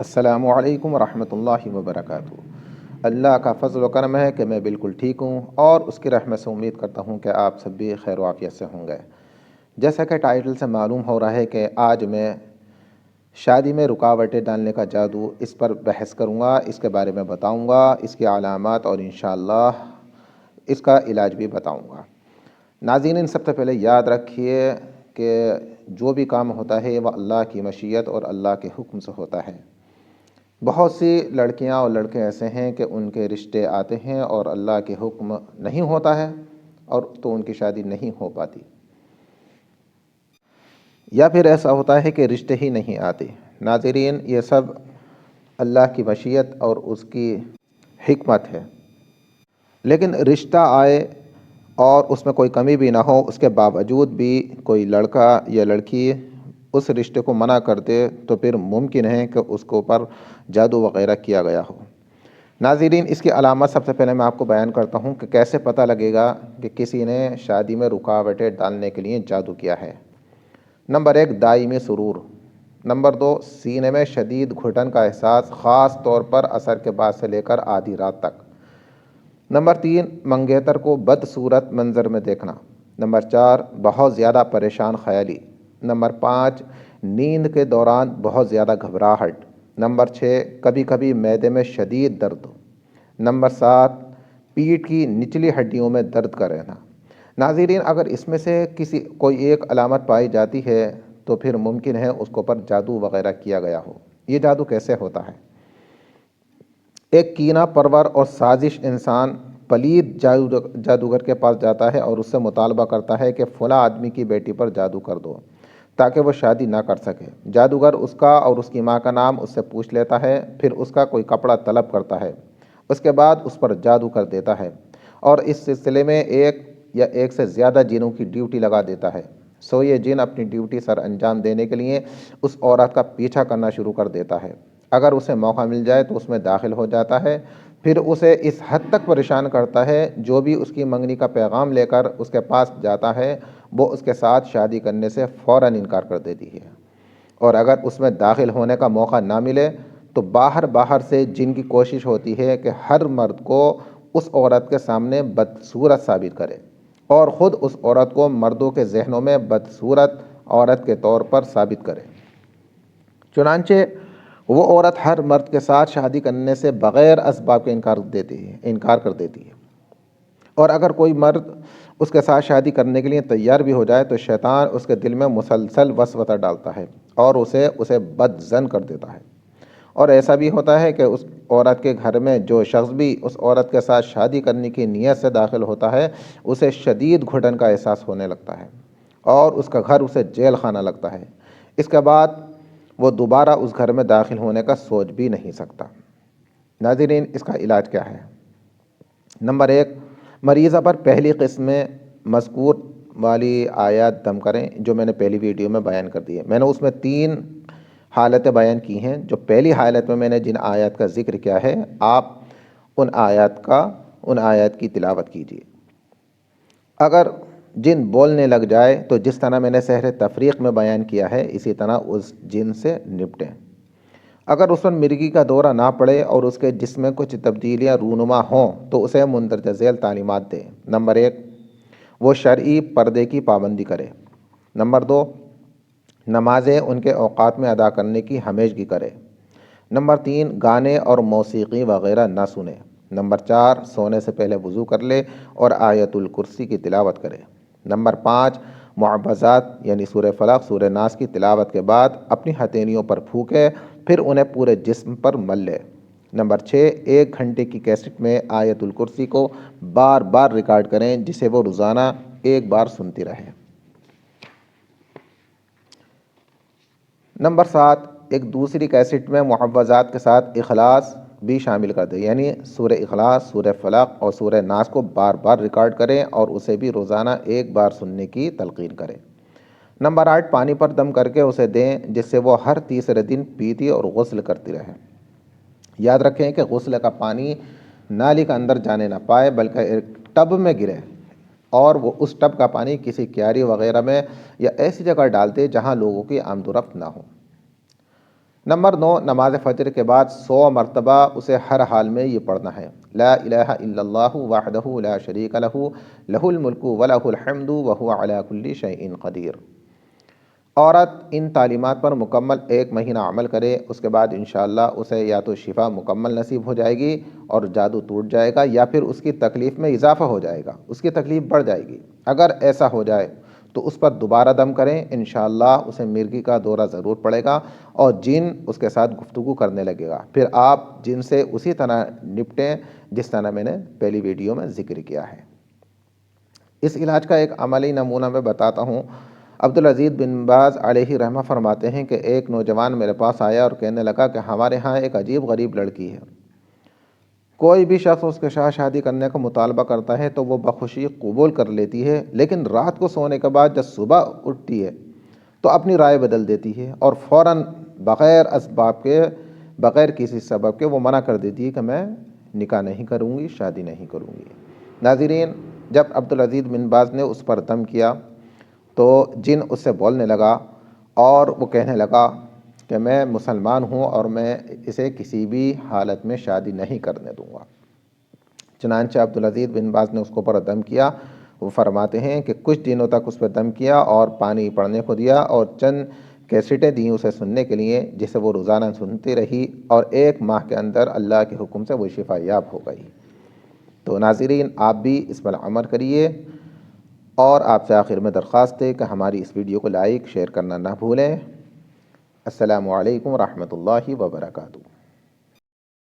السلام علیکم ورحمۃ اللہ وبرکاتہ۔ اللہ کا فضل و کرم ہے کہ میں بالکل ٹھیک ہوں اور اس کی رحمت سے امید کرتا ہوں کہ آپ سب بھی خیر و عافیت سے ہوں گے۔ جیسا کہ ٹائٹل سے معلوم ہو رہا ہے کہ آج میں شادی میں رکاوٹیں ڈالنے کا جادو اس پر بحث کروں گا، اس کے بارے میں بتاؤں گا، اس کی علامات اور انشاءاللہ اس کا علاج بھی بتاؤں گا۔ ناظرین، سب سے پہلے یاد رکھیے کہ جو بھی کام ہوتا ہے وہ اللہ کی مشیت اور اللہ کے حکم سے ہوتا ہے۔ بہت سی لڑکیاں اور لڑکے ایسے ہیں کہ ان کے رشتے آتے ہیں اور اللہ کے حکم نہیں ہوتا ہے اور تو ان کی شادی نہیں ہو پاتی، یا پھر ایسا ہوتا ہے کہ رشتے ہی نہیں آتے۔ ناظرین، یہ سب اللہ کی مشیت اور اس کی حکمت ہے، لیکن رشتہ آئے اور اس میں کوئی کمی بھی نہ ہو، اس کے باوجود بھی کوئی لڑکا یا لڑکی اس رشتے کو منع کر دے تو پھر ممکن ہے کہ اس کے اوپر جادو وغیرہ کیا گیا ہو۔ ناظرین، اس کی علامت سب سے پہلے میں آپ کو بیان کرتا ہوں کہ کیسے پتہ لگے گا کہ کسی نے شادی میں رکاوٹیں ڈالنے کے لیے جادو کیا ہے۔ نمبر 1، دائمی سرور۔ نمبر 2، سینے میں شدید گھٹن کا احساس، خاص طور پر عصر کے بعد سے لے کر آدھی رات تک۔ نمبر 3، منگیتر کو بدصورت منظر میں دیکھنا۔ نمبر 4، بہت زیادہ پریشان خیالی۔ نمبر 5، نیند کے دوران بہت زیادہ گھبراہٹ۔ نمبر 6، کبھی کبھی معدے میں شدید درد۔ نمبر 7، پیٹھ کی نچلی ہڈیوں میں درد کا رہنا۔ ناظرین، اگر اس میں سے کوئی ایک علامت پائی جاتی ہے تو پھر ممکن ہے اس کے اوپر جادو وغیرہ کیا گیا ہو۔ یہ جادو کیسے ہوتا ہے؟ ایک کینہ پرور اور سازش انسان پلید جادوگر کے پاس جاتا ہے اور اس سے مطالبہ کرتا ہے کہ فلاں آدمی کی بیٹی پر جادو کر دو تاکہ وہ شادی نہ کر سکے۔ جادوگر اس کا اور اس کی ماں کا نام اس سے پوچھ لیتا ہے، پھر اس کا کوئی کپڑا طلب کرتا ہے، اس کے بعد اس پر جادو کر دیتا ہے اور اس سلسلے میں ایک یا ایک سے زیادہ جنوں کی ڈیوٹی لگا دیتا ہے۔ سو یہ جن اپنی ڈیوٹی سر انجام دینے کے لیے اس عورت کا پیچھا کرنا شروع کر دیتا ہے۔ اگر اسے موقع مل جائے تو اس میں داخل ہو جاتا ہے، پھر اسے اس حد تک پریشان کرتا ہے جو بھی اس کی منگنی کا پیغام لے کر اس کے پاس جاتا ہے وہ اس کے ساتھ شادی کرنے سے فوراً انکار کر دیتی ہے، اور اگر اس میں داخل ہونے کا موقع نہ ملے تو باہر سے جن کی کوشش ہوتی ہے کہ ہر مرد کو اس عورت کے سامنے بدصورت ثابت کرے اور خود اس عورت کو مردوں کے ذہنوں میں بدصورت عورت کے طور پر ثابت کرے۔ چنانچہ وہ عورت ہر مرد کے ساتھ شادی کرنے سے بغیر اسباب کے انکار کر دیتی ہے، اور اگر کوئی مرد اس کے ساتھ شادی کرنے کے لیے تیار بھی ہو جائے تو شیطان اس کے دل میں مسلسل وسوسہ ڈالتا ہے اور اسے بدظن کر دیتا ہے۔ اور ایسا بھی ہوتا ہے کہ اس عورت کے گھر میں جو شخص بھی اس عورت کے ساتھ شادی کرنے کی نیت سے داخل ہوتا ہے اسے شدید گھٹن کا احساس ہونے لگتا ہے اور اس کا گھر اسے جیل خانہ لگتا ہے۔ اس کے بعد وہ دوبارہ اس گھر میں داخل ہونے کا سوچ بھی نہیں سکتا۔ ناظرین، اس کا علاج کیا ہے؟ نمبر 1، مریضہ پر پہلی قسم میں مذکور والی آیات دم کریں جو میں نے پہلی ویڈیو میں بیان کر دی ہے۔ میں نے اس میں 3 حالتیں بیان کی ہیں۔ جو پہلی حالت میں نے جن آیات کا ذکر کیا ہے، آپ ان آیات کی تلاوت کیجیے۔ اگر جن بولنے لگ جائے تو جس طرح میں نے سحر تفریق میں بیان کیا ہے اسی طرح اس جن سے نپٹیں۔ اگر اس پر مرگی کا دورہ نہ پڑے اور اس کے جسم میں کچھ تبدیلیاں رونما ہوں تو اسے مندرجہ ذیل تعلیمات دیں۔ نمبر 1، وہ شرعی پردے کی پابندی کرے۔ نمبر 2، نمازیں ان کے اوقات میں ادا کرنے کی ہمیشگی کرے۔ نمبر 3، گانے اور موسیقی وغیرہ نہ سنے۔ نمبر 4، سونے سے پہلے وضو کر لے اور آیت الکرسی کی تلاوت کرے۔ نمبر 5، معوذات یعنی سورہ فلق، سورہ ناس کی تلاوت کے بعد اپنی ہتھیلیوں پر پھونکے، پھر انہیں پورے جسم پر مل لے۔ نمبر 6، 1 گھنٹے کی کیسٹ میں آیت الکرسی کو بار بار ریکارڈ کریں جسے وہ روزانہ 1 بار سنتی رہے۔ نمبر 7، ایک دوسری کیسٹ میں معوذات کے ساتھ اخلاص بھی شامل کر دیں، یعنی سورہ اخلاص، سورہ فلق اور سورہ ناس کو بار بار ریکارڈ کریں اور اسے بھی روزانہ 1 بار سننے کی تلقین کریں۔ نمبر 8، پانی پر دم کر کے اسے دیں جس سے وہ ہر تیسرے دن پیتی اور غسل کرتی رہے۔ یاد رکھیں کہ غسل کا پانی نالی کے اندر جانے نہ پائے بلکہ ایک ٹب میں گرے، اور وہ اس ٹب کا پانی کسی کیاری وغیرہ میں یا ایسی جگہ ڈالتے جہاں لوگوں کی آمد و رفت نہ ہو۔ نمبر 9، نماز فجر کے بعد 100 مرتبہ اسے ہر حال میں یہ پڑھنا ہے، لا الہ الا اللہ وحدہ لا شریک لہ لہ الملک ولہ الحمد وہو علی کل شیء قدیر۔ عورت ان تعلیمات پر مکمل 1 مہینہ عمل کرے، اس کے بعد انشاءاللہ اسے یا تو شفا مکمل نصیب ہو جائے گی اور جادو ٹوٹ جائے گا، یا پھر اس کی تکلیف میں اضافہ ہو جائے گا، اس کی تکلیف بڑھ جائے گی۔ اگر ایسا ہو جائے تو اس پر دوبارہ دم کریں، انشاءاللہ اسے مرگی کا دورہ ضرور پڑے گا اور جن اس کے ساتھ گفتگو کرنے لگے گا، پھر آپ جن سے اسی طرح نپٹیں جس طرح میں نے پہلی ویڈیو میں ذکر کیا ہے۔ اس علاج کا ایک عملی نمونہ میں بتاتا ہوں۔ عبدالعزیز بن باز علیہ رحمہ فرماتے ہیں کہ ایک نوجوان میرے پاس آیا اور کہنے لگا کہ ہمارے ہاں ایک عجیب غریب لڑکی ہے، کوئی بھی شخص اس کے ساتھ شادی کرنے کا مطالبہ کرتا ہے تو وہ بخوشی قبول کر لیتی ہے، لیکن رات کو سونے کے بعد جب صبح اٹھتی ہے تو اپنی رائے بدل دیتی ہے اور فوراً بغیر اسباب کے، بغیر کسی سبب کے وہ منع کر دیتی ہے کہ میں نکاح نہیں کروں گی، شادی نہیں کروں گی۔ ناظرین، جب عبدالعزیز بن باز نے اس پر دم کیا تو جن اس سے بولنے لگا اور وہ کہنے لگا کہ میں مسلمان ہوں اور میں اسے کسی بھی حالت میں شادی نہیں کرنے دوں گا۔ چنانچہ عبدالعزیز بن باز نے اس کو پر دم کیا۔ وہ فرماتے ہیں کہ کچھ دنوں تک اس پہ دم کیا اور پانی پڑھنے کو دیا اور چند کیسٹیں دیں اسے سننے کے لیے، جسے وہ روزانہ سنتی رہی اور 1 ماہ کے اندر اللہ کے حکم سے وہ شفا یاب ہو گئی۔ تو ناظرین، آپ بھی اس پر عمل کریے اور آپ سے آخر میں درخواست ہے کہ ہماری اس ویڈیو کو لائک شیئر کرنا نہ بھولیں۔ السلام علیکم ورحمۃ اللہ وبرکاتہ۔